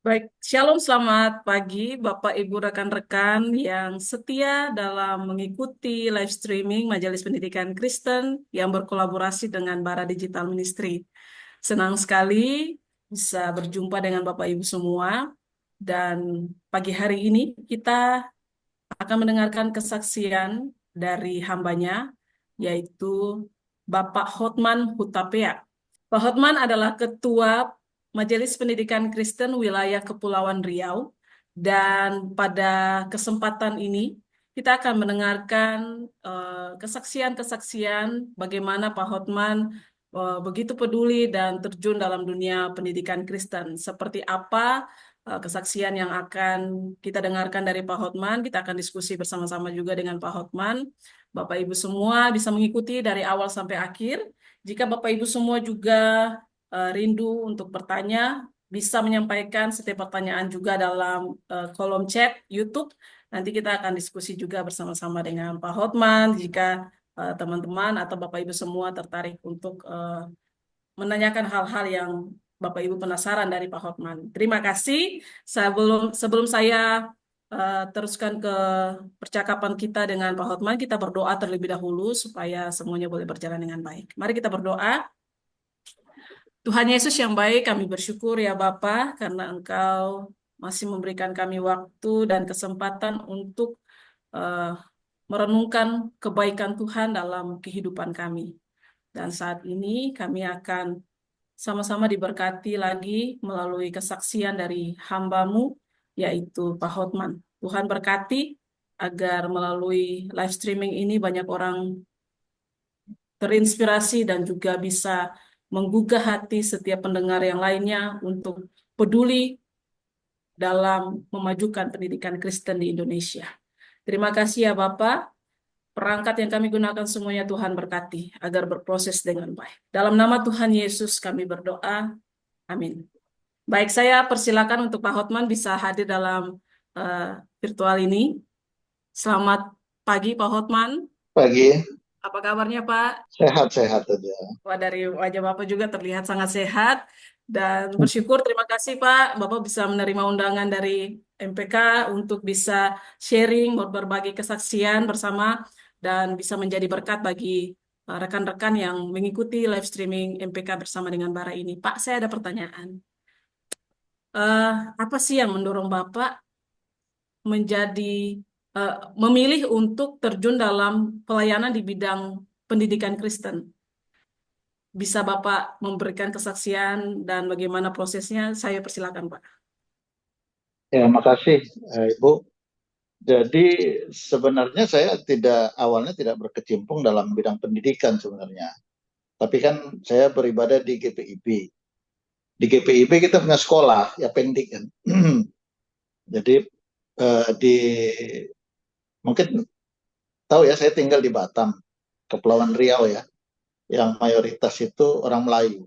Baik, Shalom, selamat pagi Bapak Ibu rekan-rekan yang setia dalam mengikuti live streaming Majelis Pendidikan Kristen yang berkolaborasi dengan Bara Digital Ministry. Senang sekali bisa berjumpa dengan Bapak Ibu semua dan pagi hari ini kita akan mendengarkan kesaksian dari hambanya yaitu Bapak Hotman Hutapea. Pak Hotman adalah Ketua Majelis Pendidikan Kristen Wilayah Kepulauan Riau, dan pada kesempatan ini kita akan mendengarkan kesaksian-kesaksian bagaimana Pak Hotman begitu peduli dan terjun dalam dunia pendidikan Kristen. Seperti apa kesaksian yang akan kita dengarkan dari Pak Hotman, kita akan diskusi bersama-sama juga dengan Pak Hotman. Bapak Ibu semua bisa mengikuti dari awal sampai akhir. Jika Bapak Ibu semua juga rindu untuk bertanya, bisa menyampaikan setiap pertanyaan juga dalam kolom chat YouTube. Nanti kita akan diskusi juga bersama-sama dengan Pak Hotman jika teman-teman atau Bapak Ibu semua tertarik untuk menanyakan hal-hal yang Bapak Ibu penasaran dari Pak Hotman. Terima kasih. Sebelum saya teruskan ke percakapan kita dengan Pak Hotman, kita berdoa terlebih dahulu supaya semuanya boleh berjalan dengan baik. Mari kita berdoa. Tuhan Yesus yang baik, kami bersyukur ya Bapa karena Engkau masih memberikan kami waktu dan kesempatan untuk eh, merenungkan kebaikan Tuhan dalam kehidupan kami. Dan saat ini kami akan sama-sama diberkati lagi melalui kesaksian dari hamba-Mu, yaitu Pak Hotman. Tuhan berkati agar melalui live streaming ini banyak orang terinspirasi dan juga bisa menggugah hati setiap pendengar yang lainnya untuk peduli dalam memajukan pendidikan Kristen di Indonesia. Terima kasih ya Bapak. Perangkat yang kami gunakan semuanya Tuhan berkati agar berproses dengan baik. Dalam nama Tuhan Yesus kami berdoa. Amin. Baik, saya persilakan untuk Pak Hotman bisa hadir dalam eh, virtual ini. Selamat pagi Pak Hotman. Pagi, Apa kabarnya Pak? sehat-sehat aja. Wah, dari wajah Bapak juga terlihat sangat sehat dan bersyukur. Terima kasih Pak, Bapak bisa menerima undangan dari MPK untuk bisa sharing, berbagi kesaksian bersama dan bisa menjadi berkat bagi rekan-rekan yang mengikuti live streaming MPK bersama dengan Bara ini. Pak, saya ada pertanyaan. Eh, apa sih yang mendorong Bapak menjadi eh, memilih untuk terjun dalam pelayanan di bidang pendidikan Kristen? Bisa Bapak memberikan kesaksian dan bagaimana prosesnya? Saya persilakan, Pak. Ya, makasih Ibu. Jadi sebenarnya saya awalnya tidak berkecimpung dalam bidang pendidikan sebenarnya. Tapi kan saya beribadah di GPIB. Di GPIB kita punya sekolah, ya pendik kan. Jadi di mungkin tahu ya, saya tinggal di Batam, Kepulauan Riau ya, yang mayoritas itu orang Melayu.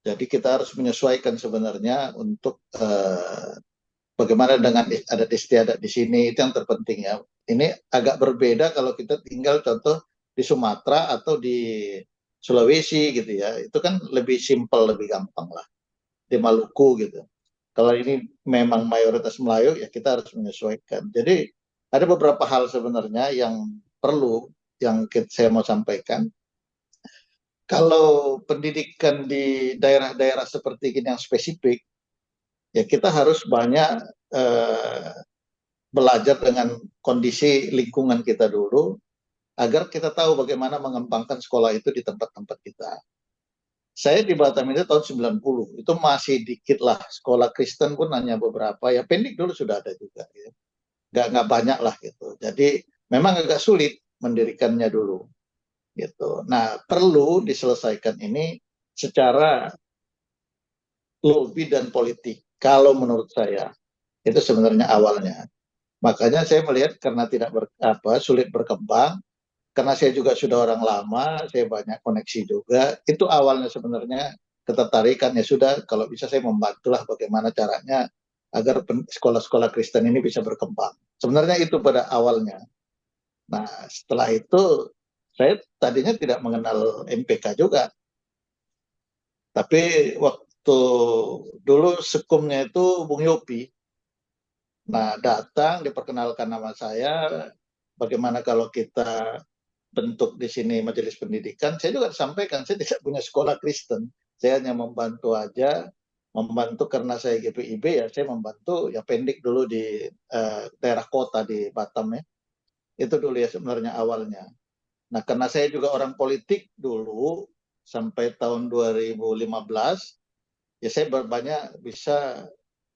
Jadi kita harus menyesuaikan sebenarnya untuk bagaimana dengan adat istiadat di sini, itu yang terpenting ya. Ini agak berbeda kalau kita tinggal contoh di Sumatera atau di Sulawesi gitu ya. Itu kan lebih simpel, lebih gampang lah. Di Maluku gitu. Kalau ini memang mayoritas Melayu, ya kita harus menyesuaikan. Jadi ada beberapa hal sebenarnya yang perlu, yang saya mau sampaikan. Kalau pendidikan di daerah-daerah seperti ini yang spesifik, ya kita harus banyak eh, belajar dengan kondisi lingkungan kita dulu agar kita tahu bagaimana mengembangkan sekolah itu di tempat-tempat kita. Saya di Batam itu tahun 90, itu masih dikit lah. Sekolah Kristen pun hanya beberapa, ya pendik dulu sudah ada juga. Gitu. Nggak banyak lah gitu. Jadi memang agak sulit mendirikannya dulu. Gitu. Nah, perlu diselesaikan ini secara lobby dan politik. Kalau menurut saya, itu sebenarnya awalnya. Makanya saya melihat karena sulit berkembang, karena saya juga sudah orang lama, saya banyak koneksi juga. Itu awalnya sebenarnya ketertarikan ya sudah, kalau bisa saya membantulah bagaimana caranya agar sekolah-sekolah Kristen ini bisa berkembang. Sebenarnya itu pada awalnya. Nah, setelah itu saya tadinya tidak mengenal MPK juga, tapi waktu dulu sekumnya itu Bung Yopi. Nah, datang diperkenalkan nama saya, bagaimana kalau kita bentuk di sini majelis pendidikan. Saya juga sampaikan, saya tidak punya sekolah Kristen. Saya hanya membantu aja, membantu karena saya GPIB ya, saya membantu ya pendik dulu di daerah kota di Batam ya. Itu dulu ya sebenarnya awalnya. Nah, karena saya juga orang politik dulu, sampai tahun 2015, ya saya banyak bisa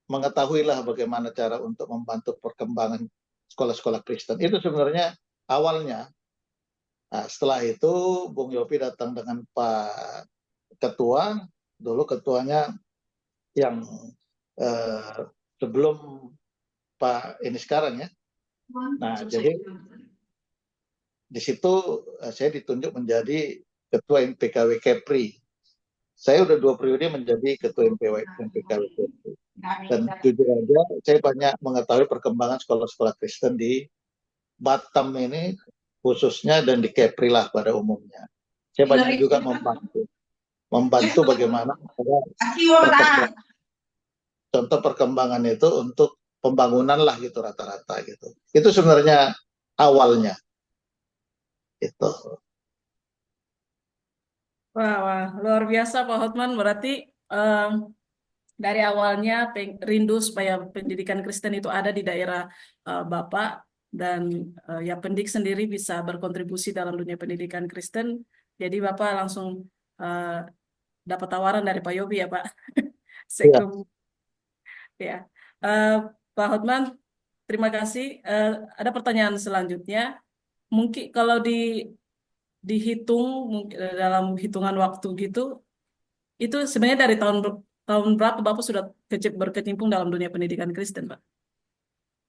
mengetahui lah bagaimana cara untuk membantu perkembangan sekolah-sekolah Kristen. Itu sebenarnya awalnya. Nah, setelah itu Bung Yopi datang dengan Pak Ketua, dulu ketuanya yang eh, sebelum Pak ini sekarang ya. Nah, jadi di situ saya ditunjuk menjadi Ketua MPKW Kepri. Saya udah 2 periode menjadi Ketua MPKW Kepri. Dan jujur aja, saya banyak mengetahui perkembangan sekolah-sekolah Kristen di Batam ini khususnya dan di Kepri lah pada umumnya. Saya banyak juga membantu bagaimana perkembangan, contoh perkembangan itu untuk pembangunan lah gitu rata-rata gitu. Itu sebenarnya awalnya itu. Wah, wah, luar biasa Pak Hotman. Berarti em, dari awalnya rindu supaya pendidikan Kristen itu ada di daerah Bapak dan ya pendik sendiri bisa berkontribusi dalam dunia pendidikan Kristen. Jadi Bapak langsung eh, dapat tawaran dari Pak Yobi ya Pak. Iya. Sekum ya. Eh, Pak Hotman, terima kasih. Ada pertanyaan selanjutnya. Mungkin kalau dihitung dalam hitungan waktu gitu, itu sebenarnya dari tahun berapa Bapak sudah berkecimpung dalam dunia pendidikan Kristen, Pak?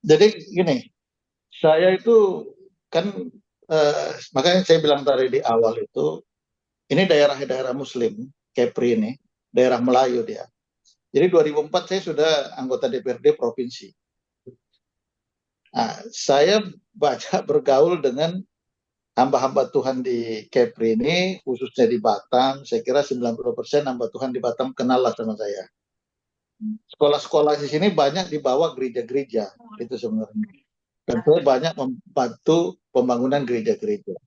Jadi gini, saya itu kan makanya saya bilang tadi di awal itu ini daerah-daerah Muslim, Kepri ini, daerah Melayu dia. Jadi 2004 saya sudah anggota DPRD provinsi. Nah, saya banyak bergaul dengan hamba-hamba Tuhan di Kepri ini, khususnya di Batam. Saya kira 90% hamba Tuhan di Batam kenal lah sama saya. Sekolah-sekolah di sini banyak dibawa gereja-gereja, itu sebenarnya. Dan saya banyak membantu pembangunan gereja-gereja.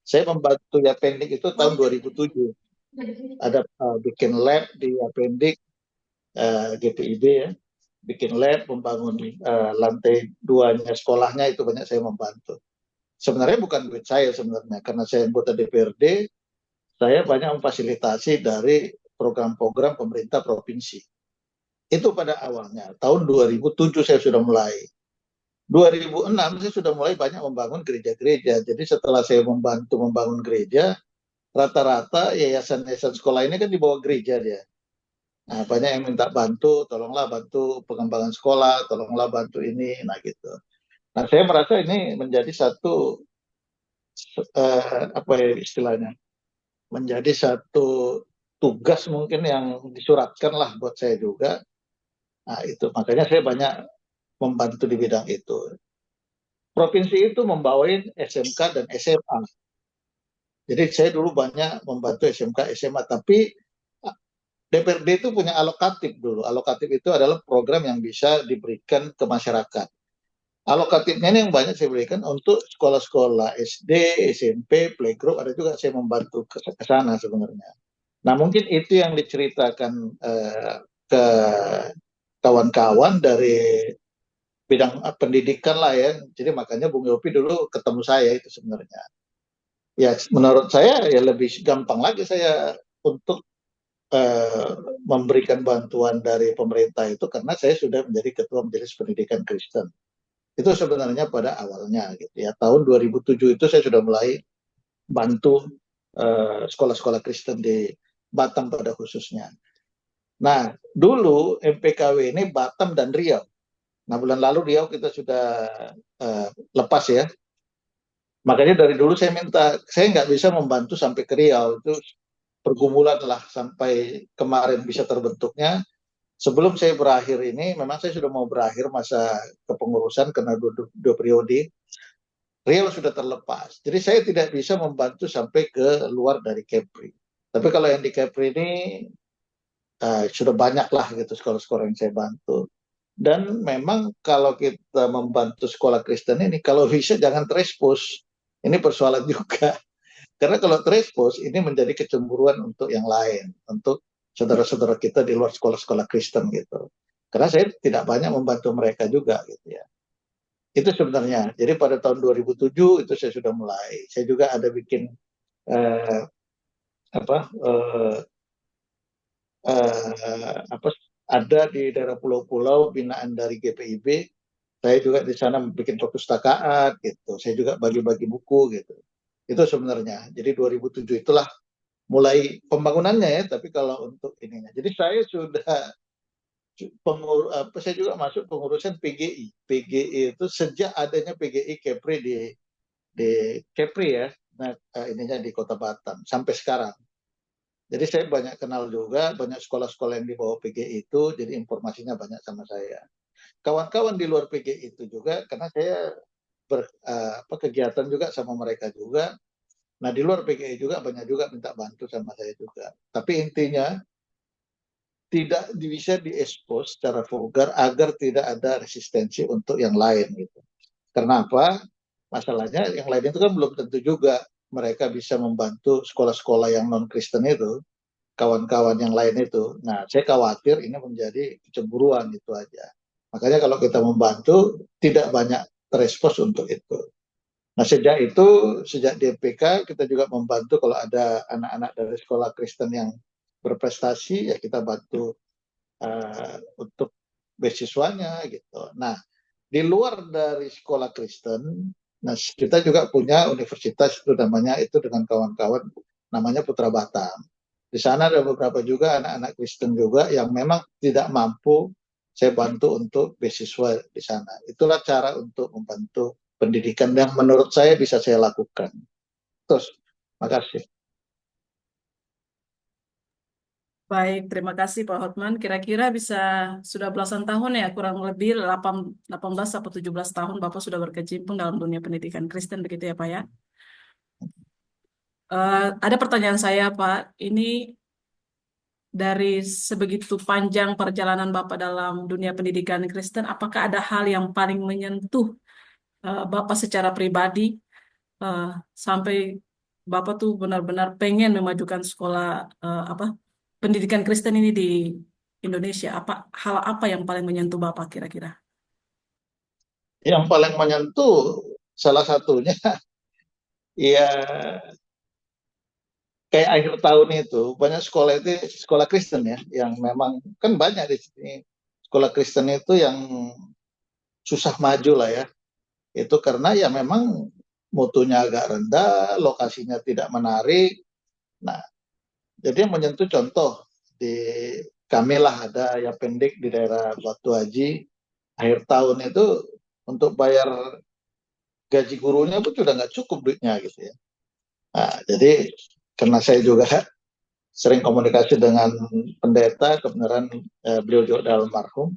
Saya membantu Yapendik itu tahun 2007. Ada bikin lab di Yapendik, GPIB ya. Bikin lab, membangun lantai 2-nya sekolahnya, itu banyak saya membantu. Sebenarnya bukan duit saya sebenarnya, karena saya anggota DPRD, saya banyak memfasilitasi dari program-program pemerintah provinsi. Itu pada awalnya. Tahun 2007 saya sudah mulai. 2006 saya sudah mulai banyak membangun gereja-gereja. Jadi setelah saya membantu membangun gereja, rata-rata yayasan-yayasan sekolah ini kan di bawah gereja dia. Nah, banyak yang minta bantu, tolonglah bantu pengembangan sekolah, tolonglah bantu ini, nah gitu. Nah, saya merasa ini menjadi satu apa ya istilahnya, menjadi satu tugas mungkin yang disuratkan lah buat saya juga. Nah, itu makanya saya banyak membantu di bidang itu. Provinsi itu membawain SMK dan SMA. Jadi saya dulu banyak membantu SMK, SMA, tapi DPRD itu punya alokatif dulu. Alokatif itu adalah program yang bisa diberikan ke masyarakat. Alokatifnya ini yang banyak saya berikan untuk sekolah-sekolah SD, SMP, playgroup, ada juga saya membantu ke sana sebenarnya. Nah, mungkin itu yang diceritakan ke kawan-kawan dari bidang pendidikan lah ya. Jadi makanya Bung Yopi dulu ketemu saya itu sebenarnya. Ya, menurut saya ya lebih gampang lagi saya untuk eh, memberikan bantuan dari pemerintah itu karena saya sudah menjadi ketua Majelis Pendidikan Kristen. Itu sebenarnya pada awalnya gitu ya. Tahun 2007 itu saya sudah mulai bantu sekolah-sekolah Kristen di Batam pada khususnya. Nah, dulu MPKW ini Batam dan Riau. Nah, bulan lalu Riau kita sudah lepas ya. Makanya dari dulu saya minta, saya nggak bisa membantu sampai ke Riau. Itu pergumulan lah sampai kemarin bisa terbentuknya. sebelum saya berakhir ini, memang saya sudah mau berakhir masa kepengurusan karena dua periode. Real sudah terlepas. Jadi saya tidak bisa membantu sampai ke luar dari Kepri. Tapi kalau yang di Kepri ini sudah banyak lah gitu sekolah-sekolah yang saya bantu. Dan memang kalau kita membantu sekolah Kristen ini, kalau bisa jangan terexpose. Ini persoalan juga. Karena kalau terexpose, ini menjadi kecemburuan untuk yang lain. Untuk saudara-saudara kita di luar sekolah-sekolah Kristen gitu. Karena saya tidak banyak membantu mereka juga gitu ya. Itu sebenarnya. Jadi pada tahun 2007 itu saya sudah mulai. Saya juga ada bikin eh, apa eh, apa ada di daerah pulau-pulau binaan dari GPIB. Saya juga di sana bikin perpustakaan gitu. Saya juga bagi-bagi buku gitu. Itu sebenarnya. Jadi 2007 itulah mulai pembangunannya ya. Tapi kalau untuk ininya, jadi saya sudah saya juga masuk pengurusan PGI. PGI itu sejak adanya PGI Kepri di Kepri ya. Nah, ininya di Kota Batam sampai sekarang. Jadi saya banyak kenal juga, banyak sekolah-sekolah yang di bawah PGI itu, jadi informasinya banyak sama saya. Kawan-kawan di luar PGI itu juga, karena saya kegiatan juga sama mereka juga. Nah di luar PGI juga banyak juga minta bantu sama saya juga. Tapi intinya tidak bisa diekspos secara vulgar agar tidak ada resistensi untuk yang lain gitu. Karena apa? Masalahnya yang lain itu kan belum tentu juga mereka bisa membantu sekolah-sekolah yang non Kristen itu, kawan-kawan yang lain itu. Nah, saya khawatir ini menjadi kecemburuan itu aja. Makanya kalau kita membantu, tidak banyak terespons untuk itu. Nah, sejak DPK, kita juga membantu kalau ada anak-anak dari sekolah Kristen yang berprestasi, ya kita bantu untuk beasiswanya gitu. Nah, di luar dari sekolah Kristen, nah kita juga punya universitas itu namanya itu dengan kawan-kawan namanya Putra Batam. Di sana ada beberapa juga anak-anak Kristen juga yang memang tidak mampu saya bantu untuk beasiswa di sana. Itulah cara untuk membantu pendidikan yang menurut saya bisa saya lakukan. Terus, makasih. Baik, terima kasih Pak Hotman. Kira-kira bisa sudah belasan tahun ya, kurang lebih 18 atau 17 tahun Bapak sudah berkecimpung dalam dunia pendidikan Kristen begitu ya Pak ya. Ada pertanyaan saya Pak, ini dari sebegitu panjang perjalanan Bapak dalam dunia pendidikan Kristen, apakah ada hal yang paling menyentuh Bapak secara pribadi eh, sampai Bapak tuh benar-benar pengen memajukan sekolah apa pendidikan Kristen ini di Indonesia? Hal apa yang paling menyentuh Bapak kira-kira? Yang paling menyentuh salah satunya ya kayak akhir tahun itu banyak sekolah itu sekolah Kristen ya yang memang kan banyak di sini sekolah Kristen itu yang susah maju lah ya. Itu karena ya memang mutunya agak rendah, lokasinya tidak menarik. Nah, jadi yang menyentuh contoh di kami lah ada yang pendek di daerah Batu Haji akhir tahun itu untuk bayar gaji gurunya pun sudah nggak cukup duitnya gitu ya. Nah, jadi karena saya juga sering komunikasi dengan pendeta, kebenaran beliau juga almarhum.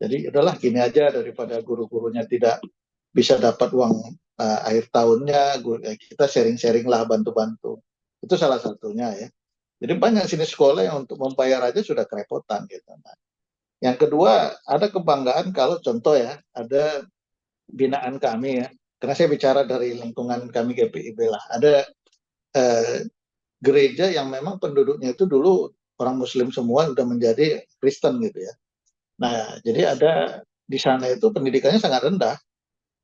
Jadi udahlah gini aja daripada guru-gurunya tidak bisa dapat uang akhir tahunnya, kita sharing-sharing lah bantu-bantu. Itu salah satunya ya. Jadi banyak sini sekolah yang untuk membayar aja sudah kerepotan gitu. Nah, yang kedua ada kebanggaan kalau contoh ya ada binaan kami ya. Karena saya bicara dari lingkungan kami GPIB lah. Ada eh, gereja yang memang penduduknya itu dulu orang Muslim semua sudah menjadi Kristen gitu ya. Nah, jadi ada di sana itu pendidikannya sangat rendah.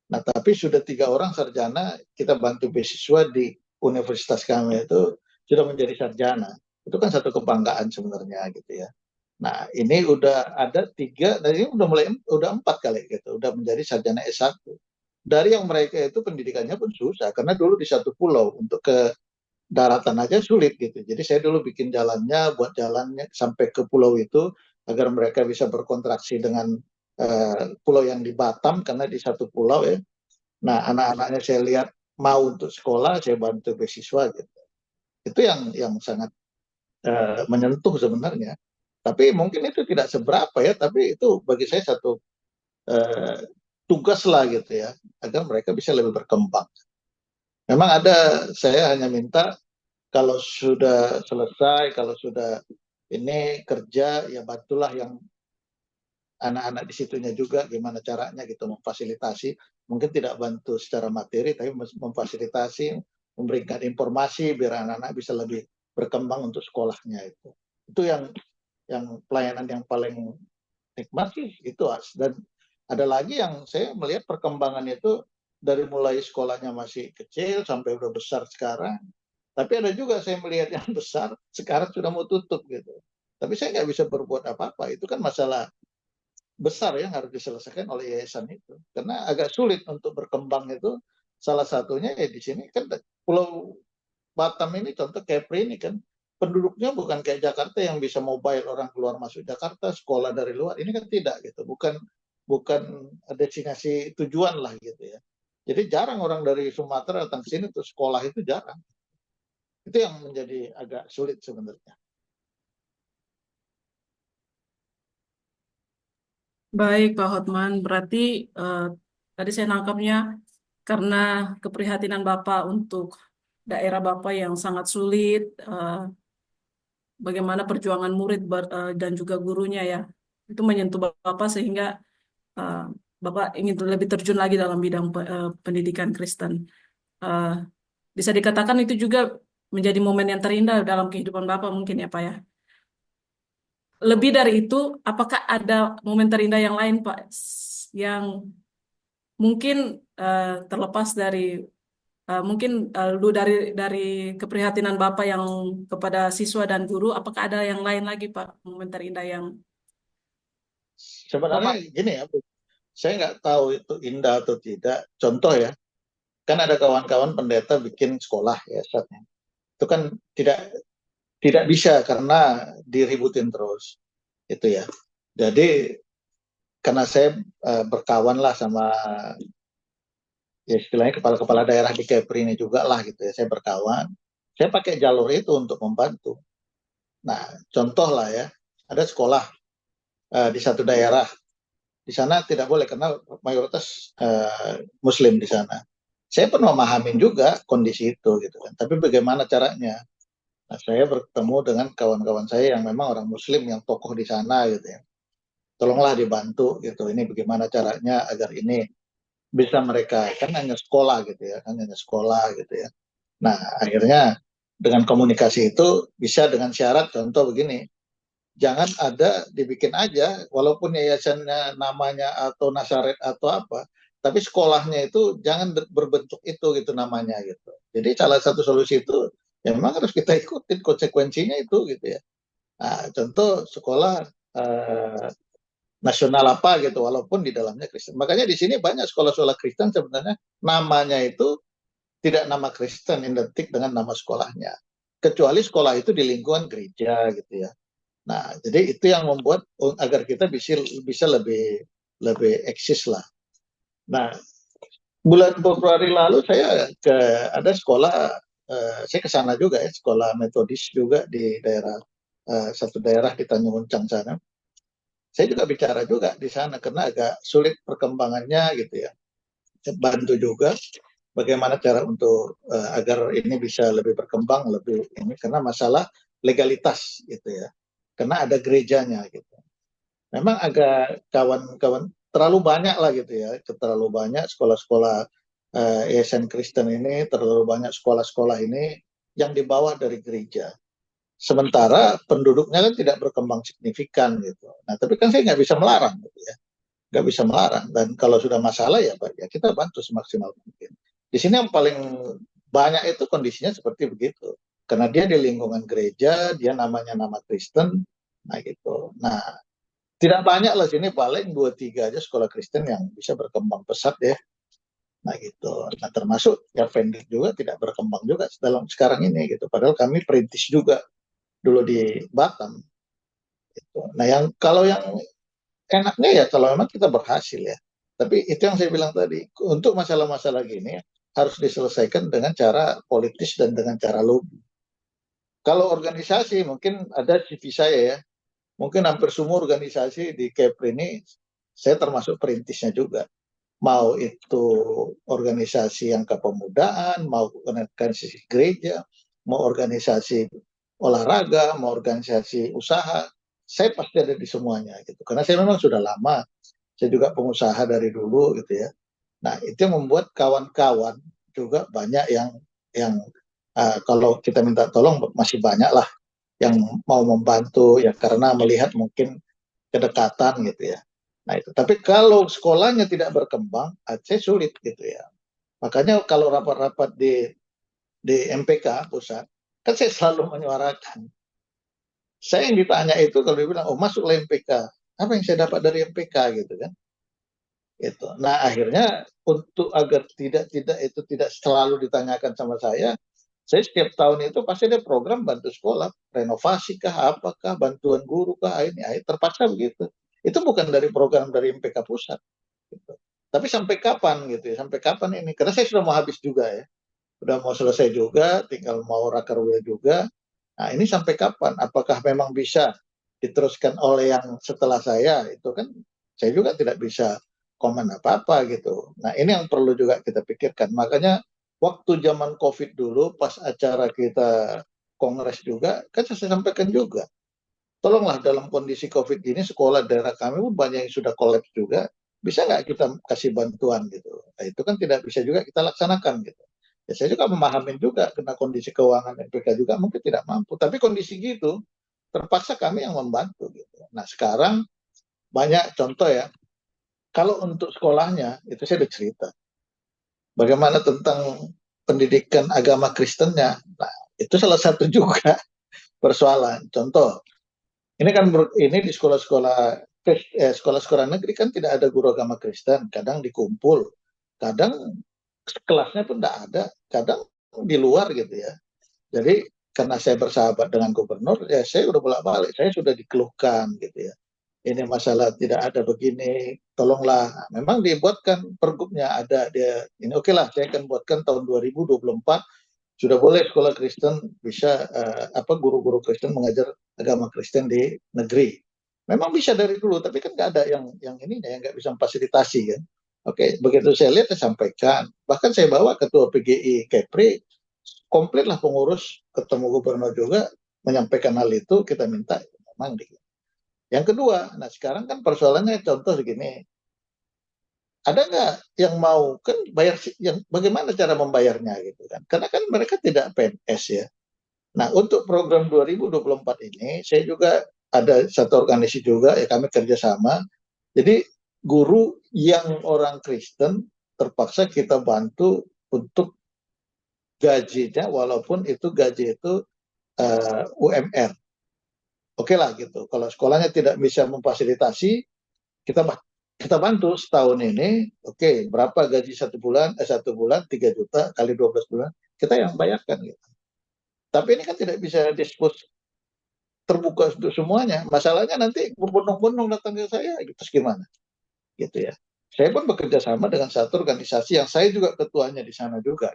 Nah, tapi sudah 3 orang sarjana kita bantu beasiswa di universitas kami itu sudah menjadi sarjana. Itu kan satu kebanggaan sebenarnya gitu ya. Nah, ini udah ada 3, dan ini udah 4 kali gitu, udah menjadi sarjana S1. Dari yang mereka itu pendidikannya pun susah, karena dulu di satu pulau untuk ke daratan aja sulit gitu. Jadi saya dulu bikin jalannya, buat jalannya sampai ke pulau itu agar mereka bisa berkontraksi dengan pulau yang di Batam karena di satu pulau ya. Nah, anak-anaknya saya lihat mau untuk sekolah, saya bantu beasiswa gitu. Itu yang sangat menyentuh sebenarnya. Tapi mungkin itu tidak seberapa ya, tapi itu bagi saya satu eh, tugas lah gitu ya, agar mereka bisa lebih berkembang. Memang ada, saya hanya minta kalau sudah selesai, kalau sudah ini kerja, ya bantulah yang anak-anak di situnya juga gimana caranya gitu memfasilitasi, mungkin tidak bantu secara materi tapi memfasilitasi, memberikan informasi biar anak-anak bisa lebih berkembang untuk sekolahnya itu yang pelayanan yang paling nikmat sih itu As. Dan ada lagi yang saya melihat perkembangan itu dari mulai sekolahnya masih kecil sampai udah besar sekarang, tapi ada juga saya melihat yang besar sekarang sudah mau tutup gitu, tapi saya nggak bisa berbuat apa-apa, itu kan masalah besar yang harus diselesaikan oleh yayasan itu. Karena agak sulit untuk berkembang itu, salah satunya ya di sini kan Pulau Batam ini contoh Kepri ini kan penduduknya bukan kayak Jakarta yang bisa mobile orang keluar masuk Jakarta, sekolah dari luar. Ini kan tidak gitu, bukan bukan destinasi tujuan lah gitu ya. Jadi jarang orang dari Sumatera datang ke sini untuk sekolah itu jarang. Itu yang menjadi agak sulit sebenarnya. Baik, Pak Hotman. Berarti eh, tadi saya nangkapnya karena keprihatinan Bapak untuk daerah Bapak yang sangat sulit, bagaimana perjuangan murid dan juga gurunya ya, itu menyentuh Bapak sehingga eh, Bapak ingin lebih terjun lagi dalam bidang pendidikan Kristen. Eh, Bisa dikatakan itu juga menjadi momen yang terindah dalam kehidupan Bapak mungkin ya Pak ya. Lebih dari itu, apakah ada momen terindah yang lain Pak, yang mungkin terlepas dari mungkin lu dari keprihatinan Bapak yang kepada siswa dan guru, apakah ada yang lain lagi Pak, momen terindah yang Sebenarnya Bapak. gini ya, saya nggak tahu itu indah atau tidak. Contoh ya, kan ada kawan-kawan pendeta bikin sekolah ya saatnya. Itu kan tidak tidak bisa karena diributin terus itu ya. Jadi karena saya berkawan lah sama ya istilahnya kepala-kepala daerah di Kepri ini juga lah gitu ya. Saya berkawan. Saya pakai jalur itu untuk membantu. Nah, contoh lah ya, ada sekolah di satu daerah. Di sana tidak boleh karena mayoritas Muslim di sana. Saya pun memahamin juga kondisi itu gitu kan. Tapi bagaimana caranya? Nah, saya bertemu dengan kawan-kawan saya yang memang orang Muslim yang tokoh di sana gitu ya. Tolonglah dibantu gitu. Ini bagaimana caranya agar ini bisa mereka kan hanya sekolah gitu ya, kan hanya sekolah gitu ya. Nah, akhirnya dengan komunikasi itu bisa dengan syarat contoh begini, jangan ada dibikin aja walaupun yayasannya namanya atau Nasaret atau apa, tapi sekolahnya itu jangan berbentuk itu gitu namanya gitu. Jadi salah satu solusi itu ya memang harus kita ikutin konsekuensinya itu gitu ya. Nah, contoh sekolah nasional apa gitu walaupun di dalamnya Kristen. Makanya di sini banyak sekolah-sekolah Kristen sebenarnya namanya itu tidak nama Kristen identik dengan nama sekolahnya. Kecuali sekolah itu di lingkungan gereja gitu ya. Nah, jadi itu yang membuat agar kita bisa lebih lebih eksis lah. Nah, bulan Februari lalu saya ke ada sekolah, saya ke sana juga ya, sekolah metodis juga di daerah satu daerah di Tanjung Uncang sana. Saya juga bicara juga di sana karena agak sulit perkembangannya gitu ya. Bantu juga bagaimana cara untuk agar ini bisa lebih berkembang lebih ini karena masalah legalitas gitu ya. Karena ada gerejanya gitu. Memang agak kawan-kawan terlalu banyak lah gitu ya, terlalu banyak sekolah-sekolah yayasan Kristen ini, terlalu banyak sekolah-sekolah ini yang di bawah dari gereja. Sementara penduduknya kan tidak berkembang signifikan gitu. Nah, tapi kan saya nggak bisa melarang gitu ya, nggak bisa melarang. Dan kalau sudah masalah ya, Pak, ya kita bantu semaksimal mungkin. Di sini yang paling banyak itu kondisinya seperti begitu. Karena dia di lingkungan gereja, dia namanya nama Kristen, nah gitu. Nah, tidak banyak lah sini paling dua tiga aja sekolah Kristen yang bisa berkembang pesat ya. Nah gitu. Nah termasuk ya Fendik juga tidak berkembang juga dalam sekarang ini gitu. Padahal kami perintis juga dulu di Batam. Gitu. Nah yang kalau yang enaknya ya kalau memang kita berhasil ya. Tapi itu yang saya bilang tadi, untuk masalah-masalah gini harus diselesaikan dengan cara politis dan dengan cara lobby. Kalau organisasi mungkin ada CV saya ya, mungkin hampir semua organisasi di Kepri ini saya termasuk perintisnya juga. Mau itu organisasi yang kepemudaan, mau organisasi gereja, mau organisasi olahraga, mau organisasi usaha, saya pasti ada di semuanya gitu. Karena saya memang sudah lama, saya juga pengusaha dari dulu gitu ya. Nah, itu yang membuat kawan-kawan juga banyak yang kalau kita minta tolong masih banyak lah yang mau membantu ya karena melihat mungkin kedekatan gitu ya. Nah itu. Tapi kalau sekolahnya tidak berkembang, Aceh sulit gitu ya. Makanya kalau rapat-rapat di MPK pusat, kan saya selalu menyuarakan. Saya yang ditanya itu kalau dia bilang, oh masuklah MPK. Apa yang saya dapat dari MPK gitu kan? Gitu. Nah akhirnya untuk agar tidak itu tidak selalu ditanyakan sama saya setiap tahun itu pasti ada program bantu sekolah, renovasi kah, apakah, bantuan guru kah, ini, terpaksa begitu. Itu bukan dari program dari MPK pusat. Gitu. Tapi sampai kapan gitu ya, sampai kapan ini? Karena saya sudah mau habis juga ya, sudah mau selesai juga, tinggal mau rakarwil juga. Nah ini sampai kapan? Apakah memang bisa diteruskan oleh yang setelah saya? Itu kan saya juga tidak bisa komen apa-apa gitu. Nah ini yang perlu juga kita pikirkan. Makanya waktu zaman COVID dulu, pas acara kita kongres juga, kan saya sampaikan juga. Tolonglah dalam kondisi COVID ini, sekolah daerah kami pun banyak yang sudah kolaps juga. Bisa nggak kita kasih bantuan gitu? Nah, itu kan tidak bisa juga kita laksanakan gitu. Ya, saya juga memahami juga karena kondisi keuangan MPK juga mungkin tidak mampu. Tapi kondisi gitu, terpaksa kami yang membantu gitu. Nah sekarang banyak contoh ya. Kalau untuk sekolahnya, itu saya udah cerita. Bagaimana tentang pendidikan agama Kristennya. Nah, itu salah satu juga persoalan. Contoh, ini kan ini di sekolah-sekolah negeri kan tidak ada guru agama Kristen, kadang dikumpul, kadang kelasnya pun tidak ada, kadang di luar gitu ya. Jadi karena saya bersahabat dengan gubernur, ya saya udah bolak-balik, saya sudah dikeluhkan gitu ya. Ini masalah tidak ada begini, tolonglah. Memang dibuatkan pergubnya ada dia. Ini oke lah, saya akan buatkan tahun 2024 sudah boleh sekolah Kristen bisa apa guru-guru Kristen mengajar agama Kristen di negeri. Memang bisa dari dulu, tapi kan nggak ada yang ini yang nggak bisa memfasilitasi kan. Oke, begitu saya lihat saya sampaikan. Bahkan saya bawa ketua PGI Kepri, komplit lah pengurus, ketemu gubernur juga menyampaikan hal itu, kita minta memang di. Yang kedua, nah sekarang kan persoalannya contoh begini, ada nggak yang mau kan bayar yang bagaimana cara membayarnya gitu kan? Karena kan mereka tidak PNS ya. Nah, untuk program 2024 ini, saya juga ada satu organisasi juga, ya kami kerjasama. Jadi, guru yang orang Kristen terpaksa kita bantu untuk gajinya, walaupun itu gaji itu UMR. Oke lah gitu. Kalau sekolahnya tidak bisa memfasilitasi, kita kita bantu setahun ini, oke, berapa gaji satu bulan 3 juta kali 12 bulan, kita yang bayarkan gitu. Tapi ini kan tidak bisa dispos terbuka untuk semuanya. Masalahnya nanti berbondong-bondong datang ke saya, gitu gimana? Gitu ya. Saya pun bekerja sama dengan satu organisasi yang saya juga ketuanya di sana juga.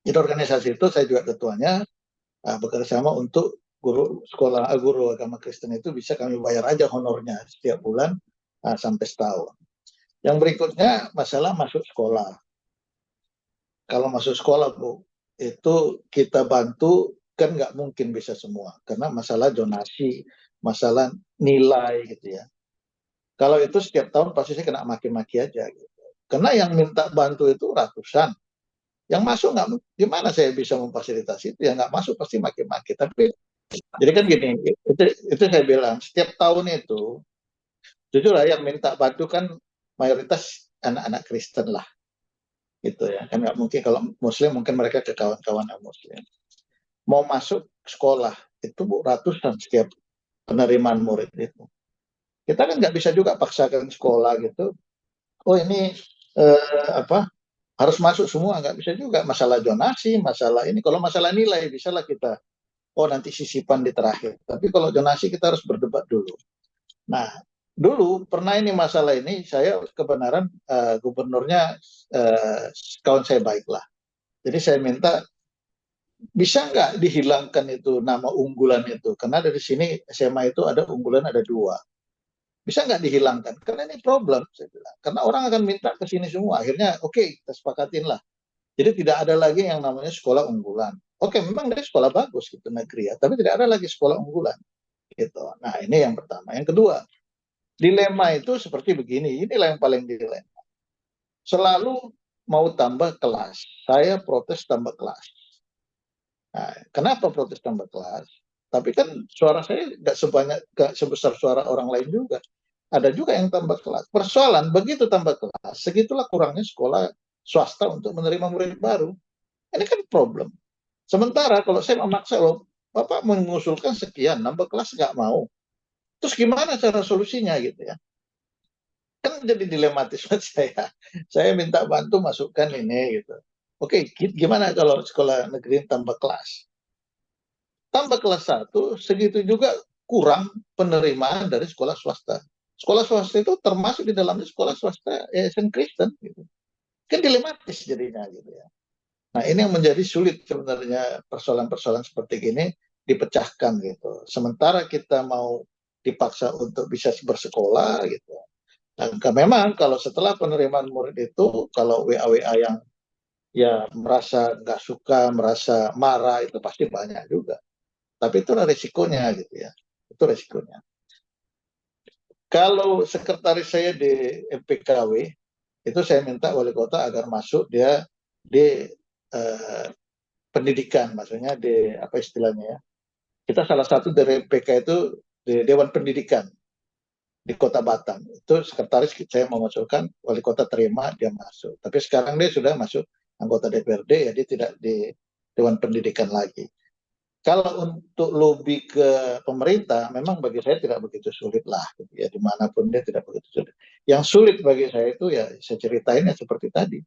Jadi organisasi itu saya juga ketuanya bekerja sama untuk guru sekolah guru agama Kristen itu bisa kami bayar aja honornya setiap bulan sampai setahun. Yang berikutnya masalah masuk sekolah. Kalau masuk sekolah Bu, itu kita bantu kan nggak mungkin bisa semua karena masalah donasi, masalah nilai gitu ya. Kalau itu setiap tahun pasti saya kena maki-maki aja gitu. Karena yang minta bantu itu ratusan. Yang masuk nggak, gimana saya bisa memfasilitasi itu? Yang nggak masuk pasti maki-maki. Tapi jadi kan gini, itu saya bilang setiap tahun itu, jujur lah yang minta bantu kan mayoritas anak-anak Kristen lah, gitu ya. Kan nggak mungkin kalau Muslim mungkin mereka ke kawan-kawan Muslim. Mau masuk sekolah itu Bu, ratusan setiap penerimaan murid itu. Kita kan nggak bisa juga paksakan sekolah gitu. Oh ini apa harus masuk semua nggak bisa juga masalah zonasi masalah ini kalau masalah nilai bisalah kita oh nanti sisipan di terakhir tapi kalau zonasi kita harus berdebat dulu. Nah dulu pernah ini masalah ini saya kebenaran gubernurnya kawan saya baik lah jadi saya minta Bisa nggak dihilangkan itu nama unggulan itu? Karena dari sini SMA itu ada unggulan ada dua. Bisa nggak dihilangkan? Karena ini problem, saya bilang. Karena orang akan minta ke sini semua. Akhirnya, oke, kita sepakatin lah. Jadi tidak ada lagi yang namanya sekolah unggulan. Oke, memang dari sekolah bagus gitu negeri ya, tapi tidak ada lagi sekolah unggulan gitu. Nah, ini yang pertama. Yang kedua, dilema itu seperti begini. Inilah yang paling dilema. Selalu mau tambah kelas. Saya protes tambah kelas. Nah, kenapa protes tambah kelas? Tapi kan suara saya nggak sebanyak, nggak sebesar suara orang lain juga. Ada juga yang tambah kelas. Persoalan begitu tambah kelas, segitulah kurangnya sekolah swasta untuk menerima murid baru. Ini kan problem. Sementara kalau saya memaksa loh, Bapak mengusulkan sekian, nambah kelas nggak mau. Terus gimana cara solusinya gitu ya? Kan jadi dilematis buat saya. Saya minta bantu masukkan ini gitu. Oke, gimana kalau sekolah negeri tambah kelas? Tambah kelas satu, segitu juga kurang penerimaan dari sekolah swasta. Sekolah swasta itu termasuk di dalamnya sekolah swasta Yayasan Kristen gitu. Kan dilematis jadinya gitu ya. Nah, ini yang menjadi sulit sebenarnya persoalan-persoalan seperti ini dipecahkan gitu. Sementara kita mau dipaksa untuk bisa bersekolah gitu. Dan memang kalau setelah penerimaan murid itu, kalau WA-WA yang ya merasa nggak suka, merasa marah, itu pasti banyak juga. Tapi itu resikonya gitu ya. Itu resikonya. Kalau sekretaris saya di MPKW, itu saya minta wali kota agar masuk dia di eh, pendidikan, maksudnya di apa istilahnya ya. Kita salah satu dari MPK itu di Dewan Pendidikan di Kota Batam. Itu sekretaris saya mau masukkan, wali kota terima, dia masuk. Tapi sekarang dia sudah masuk anggota DPRD, ya dia tidak di Dewan Pendidikan lagi. Kalau untuk lobby ke pemerintah, memang bagi saya tidak begitu sulit lah, gitu ya, dimanapun dia tidak begitu sulit. Yang sulit bagi saya itu ya, saya ceritain ya seperti tadi.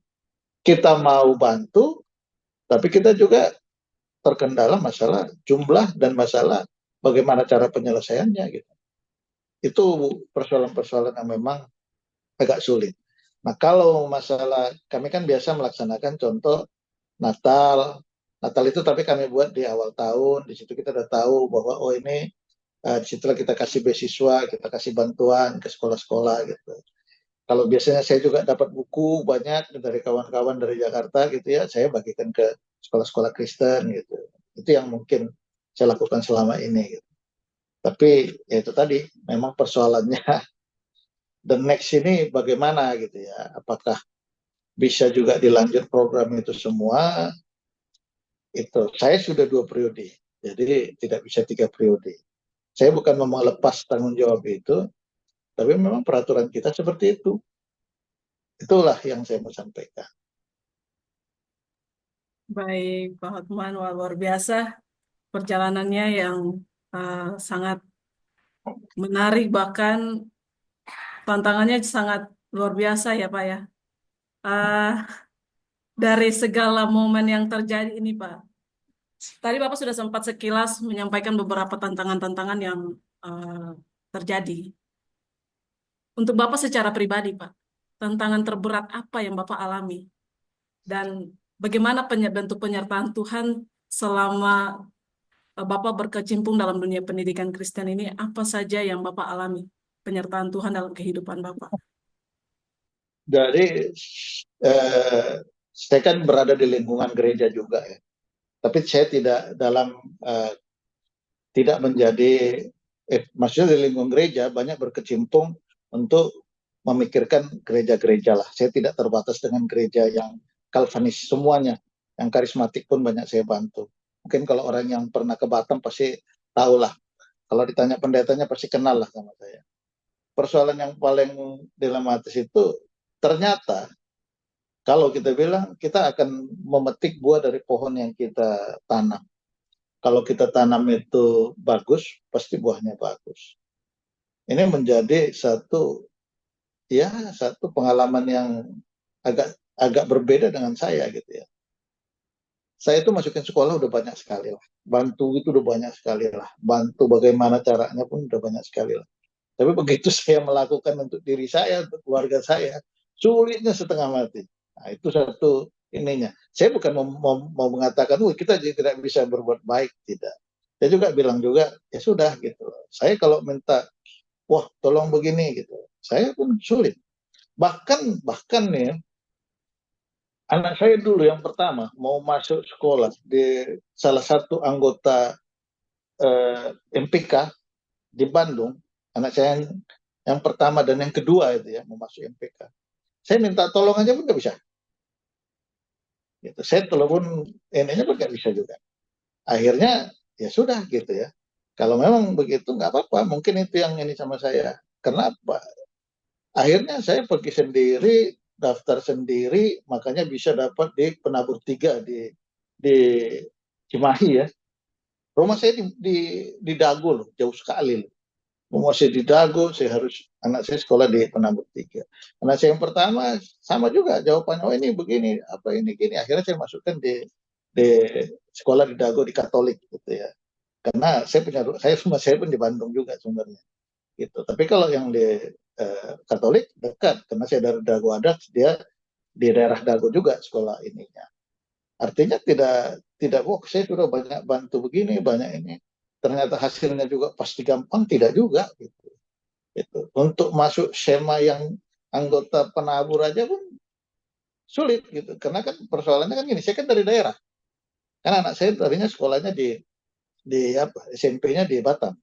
Kita mau bantu, tapi kita juga terkendala masalah jumlah dan masalah bagaimana cara penyelesaiannya gitu. Itu persoalan-persoalan yang memang agak sulit. Nah, kalau masalah kami kan biasa melaksanakan contoh Natal, Natal itu tapi kami buat di awal tahun, di situ kita udah tahu bahwa oh ini di situlah kita kasih beasiswa, kita kasih bantuan ke sekolah-sekolah gitu. Kalau biasanya saya juga dapat buku banyak dari kawan-kawan dari Jakarta gitu ya, saya bagikan ke sekolah-sekolah Kristen gitu. Itu yang mungkin saya lakukan selama ini. Gitu. Tapi ya itu tadi, memang persoalannya the next ini bagaimana gitu ya. Apakah bisa juga dilanjut program itu semua? Itu saya sudah 2 periode, jadi tidak bisa 3 periode. Saya bukan mau melepas tanggung jawab itu, tapi memang peraturan kita seperti itu. Itulah yang saya mau sampaikan. Baik, Pak Hotman, wah, luar biasa perjalanannya yang sangat menarik, bahkan tantangannya sangat luar biasa ya Pak ya. Ah, dari segala momen yang terjadi ini Pak, tadi Bapak sudah sempat sekilas menyampaikan beberapa tantangan-tantangan yang ah, terjadi. Untuk Bapak secara pribadi Pak, tantangan terberat apa yang Bapak alami? Dan bagaimana bentuk penyertaan Tuhan selama Bapak berkecimpung dalam dunia pendidikan Kristen ini, apa saja yang Bapak alami? Penyertaan Tuhan dalam kehidupan Bapak. Dari eh, saya kan berada di lingkungan gereja juga ya, tapi saya tidak dalam eh, tidak menjadi maksudnya di lingkungan gereja banyak berkecimpung untuk memikirkan gereja-gereja lah. Saya tidak terbatas dengan gereja yang Calvinis semuanya, yang karismatik pun banyak saya bantu. Mungkin kalau orang yang pernah ke Batam pasti tahu lah. Kalau ditanya pendetanya pasti kenal lah sama saya. Persoalan yang paling dilematis itu ternyata kalau kita bilang kita akan memetik buah dari pohon yang kita tanam. Kalau kita tanam itu bagus, pasti buahnya bagus. Ini menjadi satu pengalaman yang agak agak berbeda dengan saya gitu ya. Saya itu masukin sekolah udah banyak sekali lah. Bantu itu udah banyak sekali lah. Bantu bagaimana caranya pun udah banyak sekali lah. Tapi begitu saya melakukan untuk diri saya, untuk keluarga saya, sulitnya setengah mati. Nah, itu satu ininya. Saya bukan mau mengatakan, kita tidak bisa berbuat baik, tidak. Saya juga bilang juga, ya sudah gitu. Saya kalau minta, wah tolong begini gitu, saya pun sulit. Bahkan nih, anak saya dulu yang pertama mau masuk sekolah di salah satu anggota MPK di Bandung, anak saya yang pertama dan yang kedua itu ya mau masuk MPK. Saya minta tolong aja pun nggak bisa. Gitu. Saya telepon ininya pun nggak bisa juga. Akhirnya ya sudah gitu ya. Kalau memang begitu nggak apa-apa, mungkin itu yang ini sama saya. Kenapa? Akhirnya saya pergi sendiri, daftar sendiri, makanya bisa dapat di penabur tiga di Cimahi ya. Rumah saya di Dago loh, jauh sekali loh. Rumah saya di Dago, saya harus anak saya sekolah di penabur tiga. Anak saya yang pertama sama juga jawabannya, oh ini begini, apa ini gini. Akhirnya saya masukkan di sekolah di Dago di Katolik gitu ya. Karena saya pun di Bandung juga sebenarnya gitu. Tapi kalau yang di Katolik dekat, karena saya dari Dago ada, dia di daerah Dago juga sekolah ininya. Artinya tidak saya sudah banyak bantu begini, banyak ini. Ternyata hasilnya juga pasti gampang, tidak juga gitu. Gitu. Untuk masuk SEMA yang anggota penabur aja pun sulit gitu. Karena kan persoalannya kan gini, saya kan dari daerah. Kan anak saya tadinya sekolahnya di apa SMP-nya di Batam.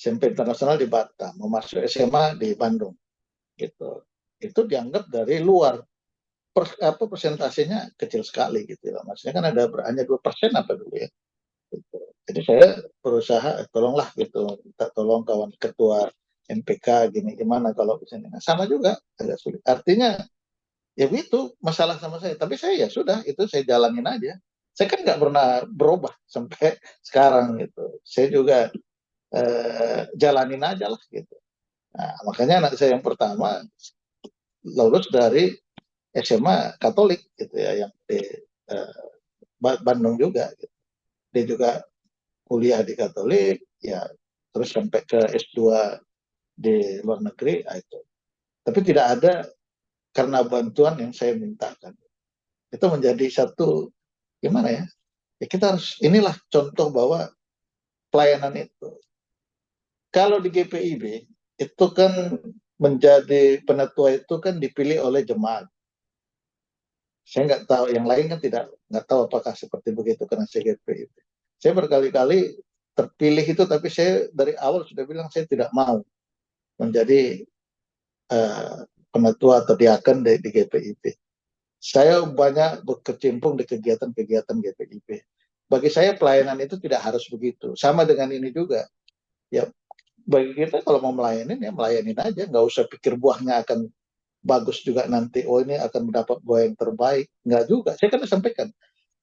SMP internasional di Batam, mau masuk SMA di Bandung gitu. Itu dianggap dari luar, persentasenya kecil sekali gitu lah. Maksudnya kan ada hanya 2% apa dulu ya. Gitu. Jadi saya berusaha tolonglah gitu, minta tolong kawan ketua MPK gini gimana kalau misalnya. Nah, sama juga agak sulit. Artinya ya itu masalah sama saya. Tapi saya ya sudah itu saya jalanin aja. Saya kan nggak pernah berubah sampai sekarang gitu. Saya juga jalanin aja lah gitu. Nah, makanya anak saya yang pertama lulus dari SMA Katolik gitu ya, yang di uh, Bandung juga. Gitu. Dia juga kuliah di Katolik, ya terus sampai ke S2 di luar negeri, itu. Tapi tidak ada karena bantuan yang saya mintakan. Itu menjadi satu gimana ya? Ya kita harus inilah contoh bahwa pelayanan itu. Kalau di GPIB itu kan menjadi penetua itu kan dipilih oleh jemaat. Saya nggak tahu yang lain kan nggak tahu apakah seperti begitu karena saya GPIB. Saya berkali-kali terpilih itu, tapi saya dari awal sudah bilang saya tidak mau menjadi penetua atau diaken di GPIB. Saya banyak berkecimpung di kegiatan-kegiatan GPIB. Bagi saya pelayanan itu tidak harus begitu. Sama dengan ini juga. Ya bagi kita kalau mau melayanin ya melayanin aja, nggak usah pikir buahnya akan bagus juga nanti. Oh ini akan mendapat buah yang terbaik. Nggak juga. Saya kan sampaikan.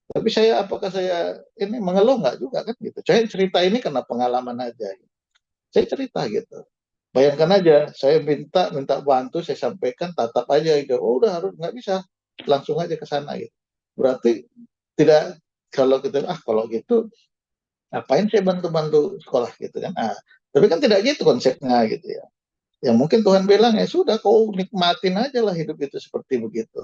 Tapi apakah saya ini mengeluh nggak juga kan gitu. Saya cerita ini karena pengalaman aja. Saya cerita gitu. Bayangkan aja, saya minta bantu, saya sampaikan, tatap aja gitu. Oh udah harus nggak bisa, langsung aja ke sana gitu. Berarti tidak, kalau kita kalau gitu ngapain saya bantu-bantu sekolah gitu kan. Tapi kan tidak gitu konsepnya gitu ya. Ya mungkin Tuhan bilang ya sudah kau nikmatin aja lah hidup itu seperti begitu.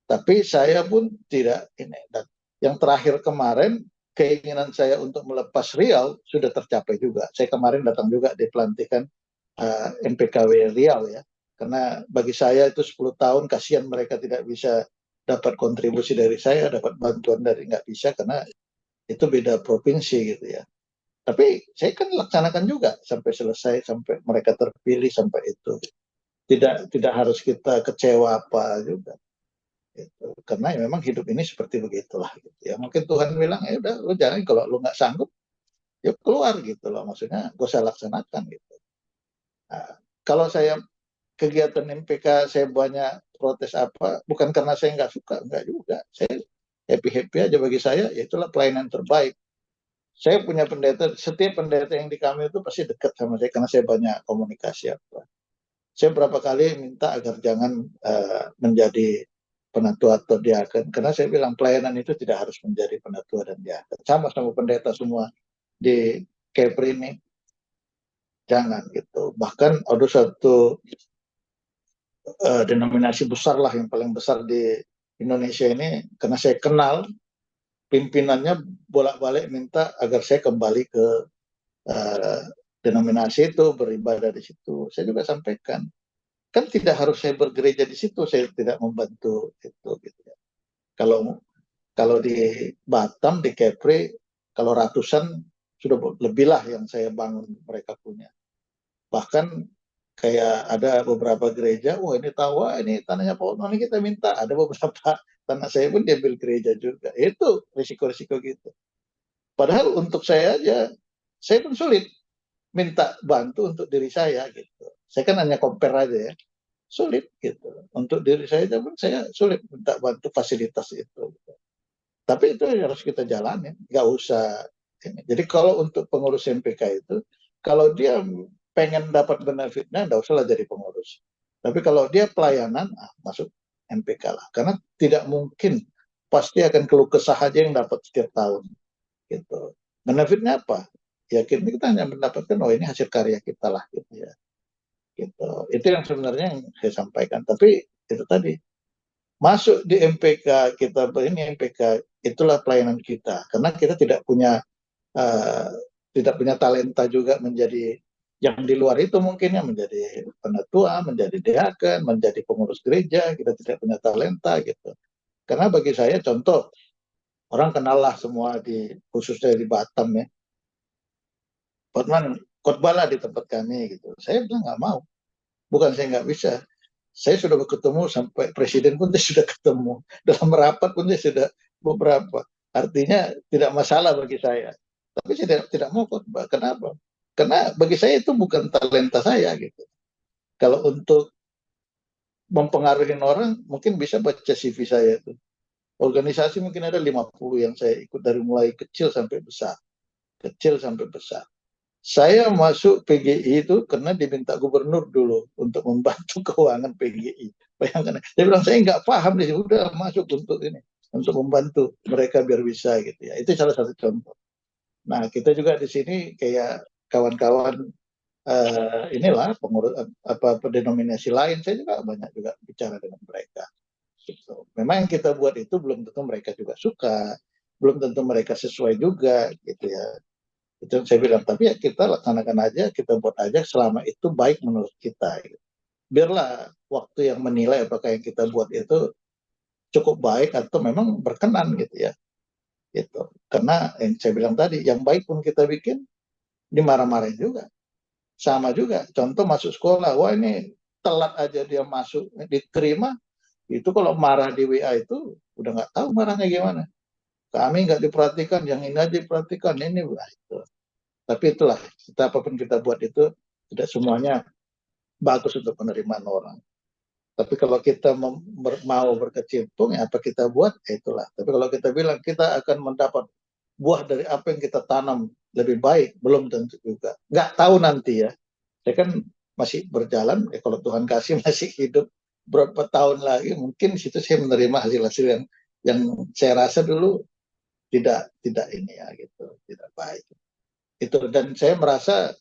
Tapi saya pun tidak ini. Dan yang terakhir kemarin keinginan saya untuk melepas Riau sudah tercapai juga. Saya kemarin datang juga di pelantikan MPKW Riau ya. Karena bagi saya itu 10 tahun kasihan mereka tidak bisa dapat kontribusi dari saya, dapat bantuan dari nggak bisa karena itu beda provinsi gitu ya. Tapi saya kan laksanakan juga sampai selesai, sampai mereka terpilih sampai itu. Tidak harus kita kecewa apa juga. Gitu. Karena ya memang hidup ini seperti begitulah. Gitu. Ya mungkin Tuhan bilang ya udah lu jangan kalau lu nggak sanggup ya keluar gitu loh. Maksudnya gue saya laksanakan gitu. Nah, kalau saya kegiatan MPK saya banyak protes apa bukan karena saya nggak suka, nggak juga. Saya happy happy aja bagi saya. Ya itulah pelayanan terbaik. Saya punya pendeta, setiap pendeta yang di kami itu pasti dekat sama saya karena saya banyak komunikasi apa. Saya berapa kali minta agar jangan menjadi penatua atau diaken karena saya bilang pelayanan itu tidak harus menjadi penatua dan diaken. Sama-sama pendeta semua di Kepri ini jangan gitu. Bahkan ada satu denominasi besar lah yang paling besar di Indonesia ini, karena saya kenal pimpinannya bolak-balik minta agar saya kembali ke uh, denominasi itu, beribadah di situ. Saya juga sampaikan, kan tidak harus saya bergereja di situ, saya tidak membantu itu. Gitu ya. Kalau kalau di Batam, di Kepri, kalau ratusan sudah lebih lah yang saya bangun mereka punya. Bahkan kayak ada beberapa gereja, wah ini tahu, wah ini tanahnya Pak Otman, kita minta. Ada beberapa tanah saya pun diambil gereja juga. Itu risiko-risiko gitu. Padahal untuk saya aja, saya pun sulit minta bantu untuk diri saya gitu. Saya kan hanya compare aja ya, sulit gitu. Untuk diri saya pun saya sulit minta bantu fasilitas itu. Tapi itu harus kita jalanin, nggak usah ini. Jadi kalau untuk pengurus MPK itu, kalau dia pengen dapat benefitnya, nggak usah lah jadi pengurus. Tapi kalau dia pelayanan, masuk MPK lah. Karena tidak mungkin pasti akan keluh kesah aja yang dapat setiap tahun. Gitu. Benefitnya apa? Ya kita hanya mendapatkan, oh ini hasil karya kita lah gitu ya. Gitu. Itu yang sebenarnya yang saya sampaikan. Tapi itu tadi, masuk di MPK kita, ini MPK itulah pelayanan kita, karena kita uh, tidak punya talenta juga menjadi yang di luar itu, mungkin ya menjadi penatua, menjadi deaken, menjadi pengurus gereja, kita tidak punya talenta gitu. Karena bagi saya contoh, orang kenal lah semua di, khususnya di Batam ya, Hotman khotbah di tempat kami gitu. Saya bilang nggak mau, bukan saya nggak bisa, saya sudah ketemu sampai presiden pun saya sudah ketemu, dalam rapat pun saya sudah beberapa. Artinya tidak masalah bagi saya. Tapi saya tidak mau khotbah. Kenapa? Karena bagi saya itu bukan talenta saya gitu. Kalau untuk mempengaruhi orang, mungkin bisa baca CV saya itu. Organisasi mungkin ada 50 yang saya ikut dari mulai kecil sampai besar. Kecil sampai besar. Saya masuk PGI itu karena diminta gubernur dulu untuk membantu keuangan PGI. Bayangkan, dia bilang saya nggak paham di sini, udah masuk untuk ini, untuk membantu mereka biar bisa gitu ya. Itu salah satu contoh. Nah kita juga di sini kayak kawan-kawan inilah pengurus apa denominasi lain, saya juga banyak juga bicara dengan mereka. Gitu. Memang yang kita buat itu belum tentu mereka juga suka, belum tentu mereka sesuai juga gitu ya. Itu yang saya bilang, tapi ya kita laksanakan aja, kita buat aja selama itu baik menurut kita gitu. Biarlah waktu yang menilai apakah yang kita buat itu cukup baik atau memang berkenan gitu ya, gitu. Karena yang saya bilang tadi, yang baik pun kita bikin dimarah-marahin juga, sama juga. Contoh masuk sekolah, wah ini telat aja dia masuk diterima, itu kalau marah di WA itu udah nggak tahu marahnya gimana. Kami nggak diperhatikan, yang ini aja diperhatikan, ini itu. Tapi itulah, kita apapun kita buat itu tidak semuanya bagus untuk penerimaan orang. Tapi kalau kita mau berkecimpung, ya apa kita buat, ya itulah. Tapi kalau kita bilang kita akan mendapat buah dari apa yang kita tanam lebih baik, belum tentu juga. Nggak tahu nanti ya. Saya kan masih berjalan, ya kalau Tuhan kasih masih hidup berapa tahun lagi, mungkin di situ saya menerima hasil-hasil yang saya rasa dulu tidak ini ya gitu, tidak baik. Itu, dan saya merasa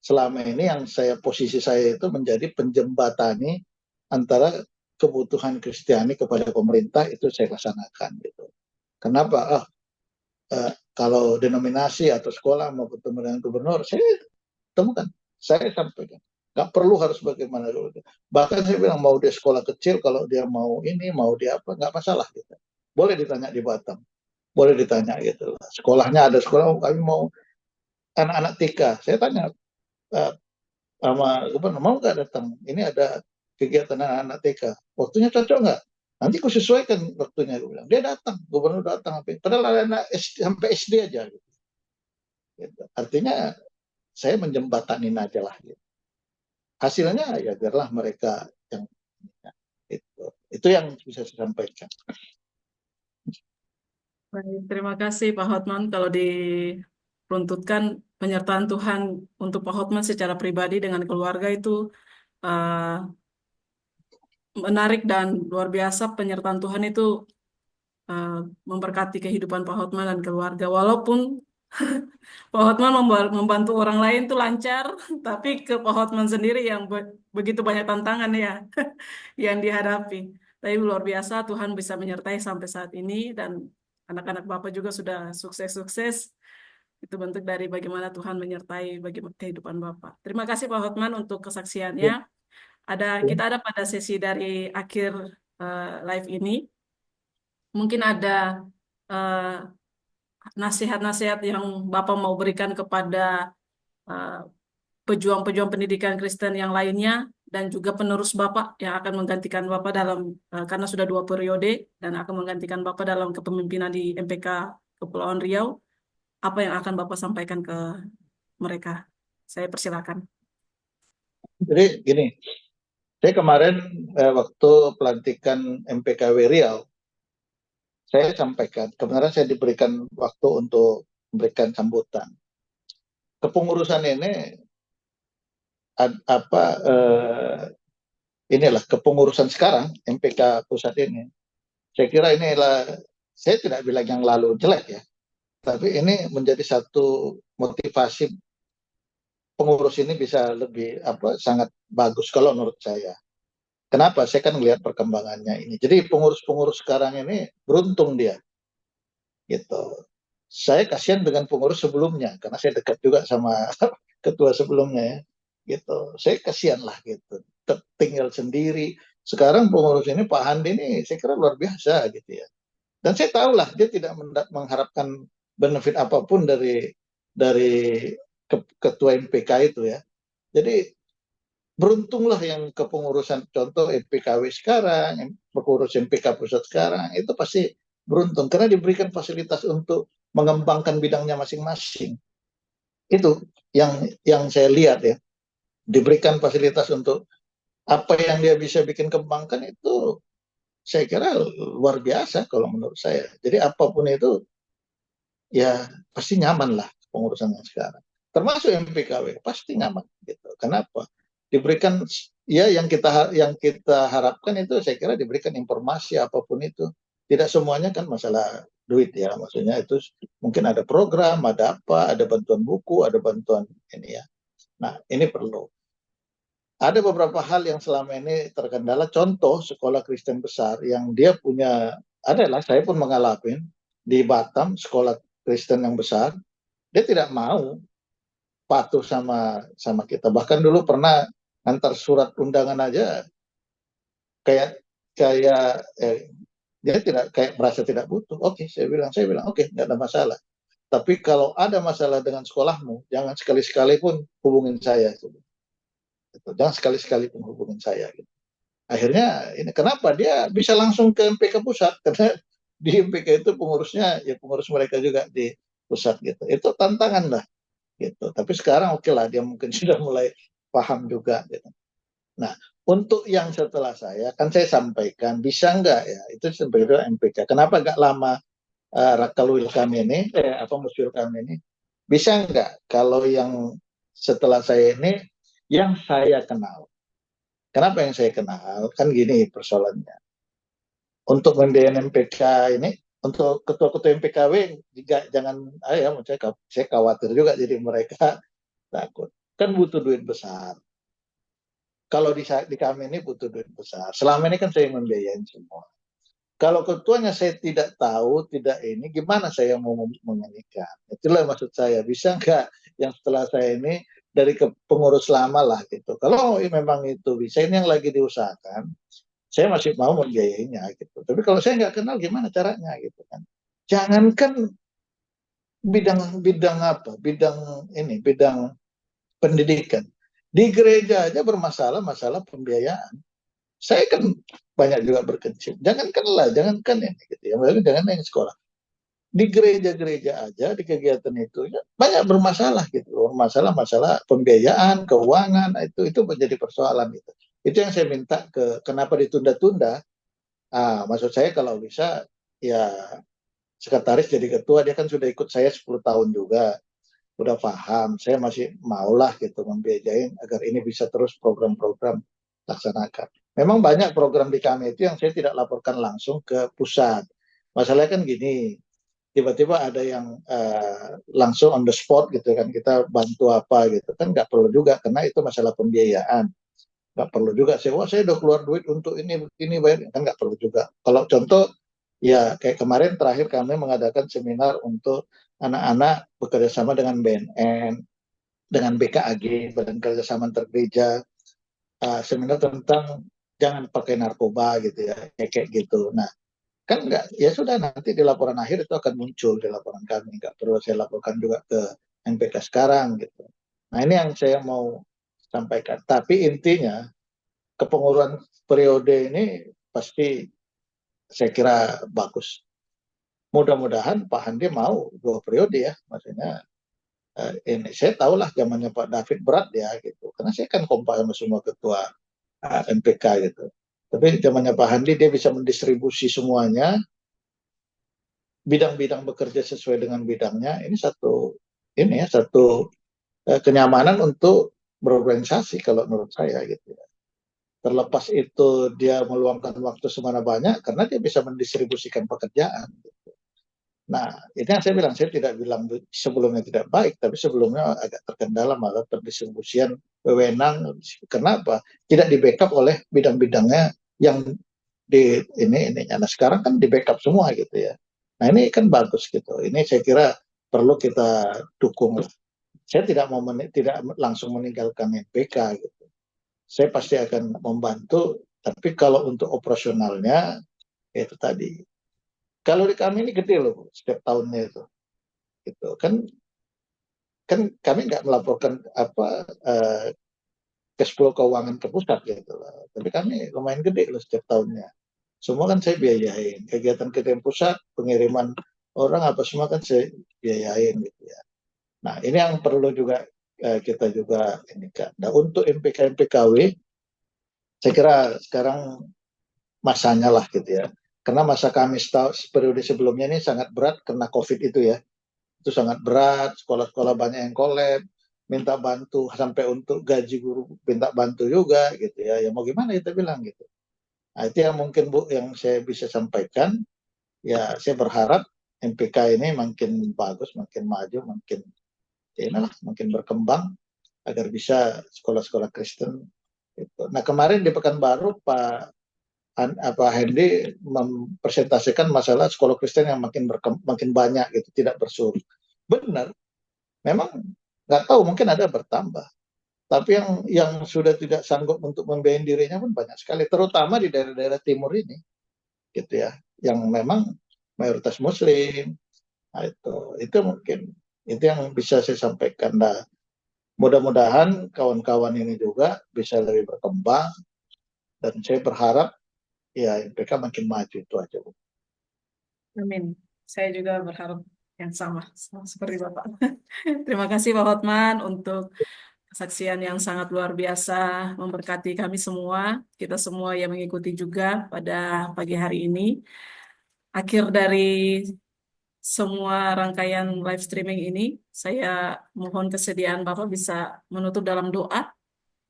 selama ini yang posisi saya itu menjadi penjembatani antara kebutuhan Kristiani kepada pemerintah, itu saya laksanakan gitu. Kenapa? Kalau denominasi atau sekolah mau ketemu dengan gubernur, saya temukan, saya sampaikan. Nggak perlu harus bagaimana dulu. Bahkan saya bilang mau dia sekolah kecil, kalau dia mau ini, mau dia apa, nggak masalah gitu. Boleh ditanya di Batam, boleh ditanya gitu. Sekolahnya ada sekolah, kami mau anak-anak TK. Saya tanya, uh, sama gubernur, mau nggak datang? Ini ada kegiatan anak-anak TK. Waktunya cocok nggak? Nanti aku sesuaikan waktunya. Gue bilang. Dia datang, gubernur datang. Padahal ada anak SD, sampai SD aja. Gitu. Artinya saya menjembatanin aja lah. Gitu. Hasilnya ya biarlah mereka yang itu yang bisa saya sampaikan. Baik, terima kasih Pak Hotman. Kalau diruntutkan penyertaan Tuhan untuk Pak Hotman secara pribadi dengan keluarga itu uh, menarik dan luar biasa. Penyertaan Tuhan itu uh, memberkati kehidupan Pak Hotman dan keluarga. Walaupun Pak Hotman membantu orang lain tuh lancar, tapi ke Pak Hotman sendiri yang begitu banyak tantangan ya yang dihadapi. Tapi luar biasa Tuhan bisa menyertai sampai saat ini dan anak-anak Bapak juga sudah sukses-sukses. Itu bentuk dari bagaimana Tuhan menyertai bagi kehidupan Bapak. Terima kasih Pak Hotman untuk kesaksiannya. Ya, ya. Kita ada pada sesi dari akhir live ini. Mungkin ada eh, nasihat-nasihat yang Bapak mau berikan kepada eh, pejuang-pejuang pendidikan Kristen yang lainnya dan juga penerus Bapak yang akan menggantikan Bapak dalam karena sudah 2 periode dan akan menggantikan Bapak dalam kepemimpinan di MPK Kepulauan Riau. Apa yang akan Bapak sampaikan ke mereka? Saya persilakan. Jadi gini, saya kemarin waktu pelantikan MPKW Riau, saya sampaikan, kemarin saya diberikan waktu untuk memberikan sambutan. Kepengurusan ini apa inilah kepengurusan sekarang MPK pusat ini. Saya kira inilah, saya tidak bilang yang lalu jelek ya, tapi ini menjadi satu motivasi pengurus ini bisa lebih apa sangat bagus kalau menurut saya. Kenapa? Saya kan melihat perkembangannya ini. Jadi pengurus-pengurus sekarang ini beruntung dia, gitu. Saya kasihan dengan pengurus sebelumnya karena saya dekat juga sama ketua sebelumnya ya, gitu. Saya kasihan lah gitu. Tinggal sendiri. Sekarang pengurus ini Pak Handi ini saya kira luar biasa gitu ya. Dan saya tahu lah dia tidak mengharapkan benefit apapun dari ketua MPK itu ya. Jadi beruntunglah yang kepengurusan contoh MPKW sekarang, pengurus MPK pusat sekarang itu pasti beruntung karena diberikan fasilitas untuk mengembangkan bidangnya masing-masing. Itu yang saya lihat ya, diberikan fasilitas untuk apa yang dia bisa bikin kembangkan itu saya kira luar biasa kalau menurut saya. Jadi apapun itu ya pasti nyaman lah pengurusannya sekarang. Termasuk MPKW pasti nyaman gitu. Kenapa? Diberikan ya yang kita harapkan itu saya kira diberikan informasi apapun itu. Tidak semuanya kan masalah duit ya, maksudnya itu mungkin ada program, ada apa, ada bantuan buku, ada bantuan ini ya. Nah, ini perlu. Ada beberapa hal yang selama ini terkendala. Contoh sekolah Kristen besar yang dia punya adalah saya pun mengalami di Batam sekolah Kristen yang besar dia tidak mau patuh sama sama kita. Bahkan dulu pernah antar surat undangan aja kayak kayak dia tidak kayak merasa tidak butuh. Oke, saya bilang oke, nggak ada masalah. Tapi kalau ada masalah dengan sekolahmu, jangan sekali-sekali pun hubungin saya. Gitu. Jangan sekali-sekali pun hubungin saya. Gitu. Akhirnya ini kenapa dia bisa langsung ke MPK pusat karena di MPK itu pengurusnya ya pengurus mereka juga di pusat gitu. Itu tantangan lah gitu. Tapi sekarang oke lah dia mungkin sudah mulai paham juga gitu. Nah, untuk yang setelah saya kan saya sampaikan bisa nggak ya itu sebenarnya MPK. Kenapa nggak lama Rakalwil kami ini apa musuh kami ini bisa nggak kalau yang setelah saya ini yang saya kenal. Kenapa yang saya kenal? Kan gini persoalannya. Untuk membiayai MPK ini untuk ketua-ketua MPKW juga jangan ya saya khawatir juga jadi mereka takut. Kan butuh duit besar. Kalau di kami ini butuh duit besar. Selama ini kan saya membiayain semua. Kalau ketuanya saya tidak tahu, tidak ini, gimana saya mau menyanyikan? Itulah maksud saya. Bisa nggak yang setelah saya ini dari pengurus lama lah gitu. Kalau memang itu bisa, ini yang lagi diusahakan, saya masih mau membiayainya gitu. Tapi kalau saya nggak kenal, gimana caranya gitu kan? Jangankan bidang apa, bidang pendidikan. Di gereja aja bermasalah masalah pembiayaan. Saya kan banyak juga berkecimpung. Jangankan ini gitu ya, jangan yang sekolah. Di gereja-gereja aja di kegiatan itu ya, banyak bermasalah gitu, masalah pembiayaan, keuangan itu menjadi persoalan gitu. Itu yang saya minta kenapa ditunda-tunda. Maksud saya kalau bisa ya sekretaris jadi ketua dia kan sudah ikut saya 10 tahun juga udah paham, saya masih maulah gitu membiayain agar ini bisa terus program-program laksanakan. Memang banyak program di kami itu yang saya tidak laporkan langsung ke pusat. Masalahnya kan gini, tiba-tiba ada yang langsung on the spot gitu kan, kita bantu apa gitu kan nggak perlu juga karena itu masalah pembiayaan. Nggak perlu juga sih, wah saya udah keluar duit untuk ini bayar, kan nggak perlu juga. Kalau contoh, ya kayak kemarin terakhir kami mengadakan seminar untuk anak-anak bekerja sama dengan BNN, dengan BKAG, Badan Kerjasama Antar Gereja, seminar tentang jangan pakai narkoba gitu ya, kayak gitu. Nah, kan nggak, ya sudah nanti di laporan akhir itu akan muncul di laporan kami, nggak perlu saya laporkan juga ke NPK sekarang gitu. Nah ini yang saya mau sampaikan. Tapi intinya kepengurusan periode ini pasti saya kira bagus. Mudah-mudahan Pak Handi mau 2 periode ya, maksudnya ini saya tahulah zamannya Pak David berat ya gitu, karena saya kan kompak sama semua ketua NPK gitu. Tapi zamannya Pak Handi dia bisa mendistribusi semuanya, bidang-bidang bekerja sesuai dengan bidangnya. Ini ya satu kenyamanan untuk berorganisasi kalau menurut saya gitu ya. Terlepas itu dia meluangkan waktu semana banyak karena dia bisa mendistribusikan pekerjaan. Nah, itu yang saya bilang, saya tidak bilang sebelumnya tidak baik, tapi sebelumnya agak terkendala malah pendistribusian wewenang. Kenapa? Tidak di backup oleh bidang-bidangnya yang ininya. Nah, sekarang kan di backup semua gitu ya. Nah, ini kan bagus gitu. Ini saya kira perlu kita dukung. Saya tidak langsung meninggalkan NPK gitu. Saya pasti akan membantu, tapi kalau untuk operasionalnya itu tadi. Kalau di kami ini gede loh setiap tahunnya itu. Gitu. Kan kami nggak melaporkan uh, cash flow keuangan ke pusat gitu loh. Tapi kami lumayan gede loh setiap tahunnya. Semua kan saya biayain. Kegiatan-kegiatan pusat, pengiriman orang apa semua kan saya biayain gitu ya. Nah, ini yang perlu juga kita juga ini kan. Nah, untuk MPK MPKW saya kira sekarang masanya lah gitu ya. Karena masa kami periode sebelumnya ini sangat berat karena COVID itu ya. Itu sangat berat, sekolah-sekolah banyak yang kolab, minta bantu sampai untuk gaji guru minta bantu juga gitu ya. Ya mau gimana kita bilang gitu. Nah, itu yang mungkin Bu yang saya bisa sampaikan. Ya saya berharap MPK ini makin bagus, makin maju, makin ya inilah, makin berkembang agar bisa sekolah-sekolah Kristen. Gitu. Nah kemarin di Pekanbaru Pak Hendy mempresentasikan masalah sekolah Kristen yang makin banyak gitu, tidak bersuri. Benar, memang nggak tahu mungkin ada bertambah. Tapi yang sudah tidak sanggup untuk membiayai dirinya pun banyak sekali, terutama di daerah-daerah timur ini, gitu ya, yang memang mayoritas Muslim. Nah, itu mungkin itu yang bisa saya sampaikan. Nah, mudah-mudahan kawan-kawan ini juga bisa lebih berkembang dan saya berharap ya mereka makin maju itu aja Bu. Amin. Saya juga berharap yang sama seperti Bapak. Terima kasih Pak Hotman untuk kesaksian yang sangat luar biasa, memberkati kami semua, kita semua yang mengikuti juga pada pagi hari ini. Akhir dari semua rangkaian live streaming ini, saya mohon kesediaan Bapak bisa menutup dalam doa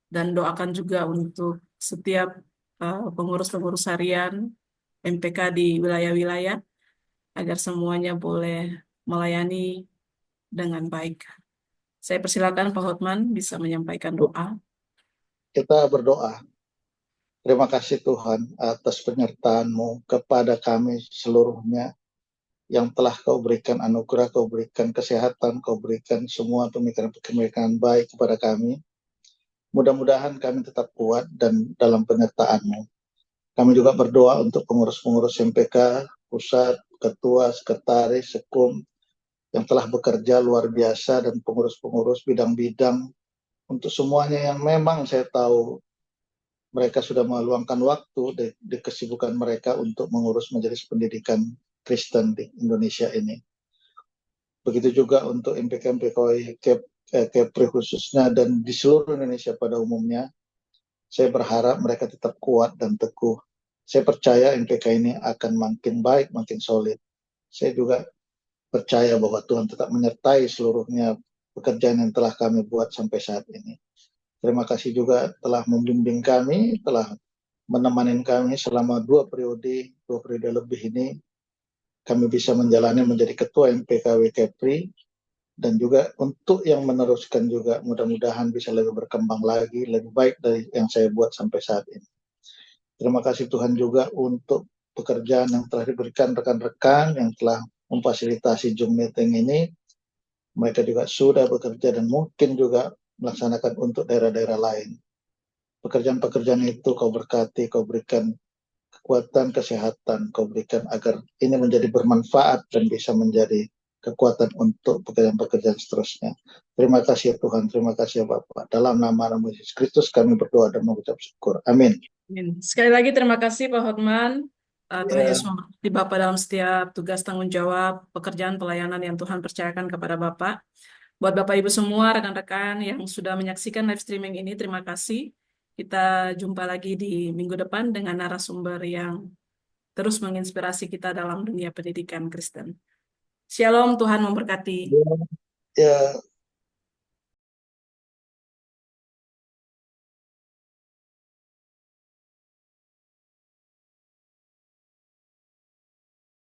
dan doakan juga untuk setiap pengurus-pengurus harian MPK di wilayah-wilayah agar semuanya boleh melayani dengan baik. Saya persilakan Pak Hotman bisa menyampaikan doa. Kita berdoa. Terima kasih Tuhan atas penyertaan-Mu kepada kami seluruhnya yang telah Kau berikan anugerah, Kau berikan kesehatan, Kau berikan semua pemikiran-pemikiran baik kepada kami. Mudah-mudahan kami tetap kuat dan dalam penyertaan-Mu. Kami juga berdoa untuk pengurus-pengurus MPK, pusat, ketua, sekretaris, sekum, yang telah bekerja luar biasa dan pengurus-pengurus bidang-bidang untuk semuanya yang memang saya tahu mereka sudah meluangkan waktu di kesibukan mereka untuk mengurus majelis pendidikan Kristen di Indonesia ini. Begitu juga untuk MPK-MPK Kepri khususnya dan di seluruh Indonesia pada umumnya. Saya berharap mereka tetap kuat dan teguh. Saya percaya MPK ini akan makin baik, makin solid. Saya juga percaya bahwa Tuhan tetap menyertai seluruhnya pekerjaan yang telah kami buat sampai saat ini. Terima kasih juga telah membimbing kami, telah menemani kami selama 2 periode lebih ini. Kami bisa menjalani menjadi ketua MPKW Kepri dan juga untuk yang meneruskan juga mudah-mudahan bisa lebih berkembang lagi, lebih baik dari yang saya buat sampai saat ini. Terima kasih Tuhan juga untuk pekerjaan yang telah diberikan rekan-rekan yang telah memfasilitasi Zoom meeting ini. Mereka juga sudah bekerja dan mungkin juga melaksanakan untuk daerah-daerah lain. Pekerjaan-pekerjaan itu kau berkati, kau berikan kekuatan, kesehatan, kau berikan agar ini menjadi bermanfaat dan bisa menjadi kekuatan untuk pekerjaan-pekerjaan seterusnya. Terima kasih ya Tuhan, terima kasih ya Bapak. Dalam nama Yesus Kristus kami berdoa dan mengucap syukur. Amin. Amin. Sekali lagi terima kasih Pak Hotman. Tuhan Ya, Yesus memberkati Bapak dalam setiap tugas tanggung jawab pekerjaan pelayanan yang Tuhan percayakan kepada Bapak. Buat Bapak Ibu semua, rekan-rekan yang sudah menyaksikan live streaming ini, terima kasih. Kita jumpa lagi di minggu depan dengan narasumber yang terus menginspirasi kita dalam dunia pendidikan Kristen. Shalom, Tuhan memberkati. ya, ya.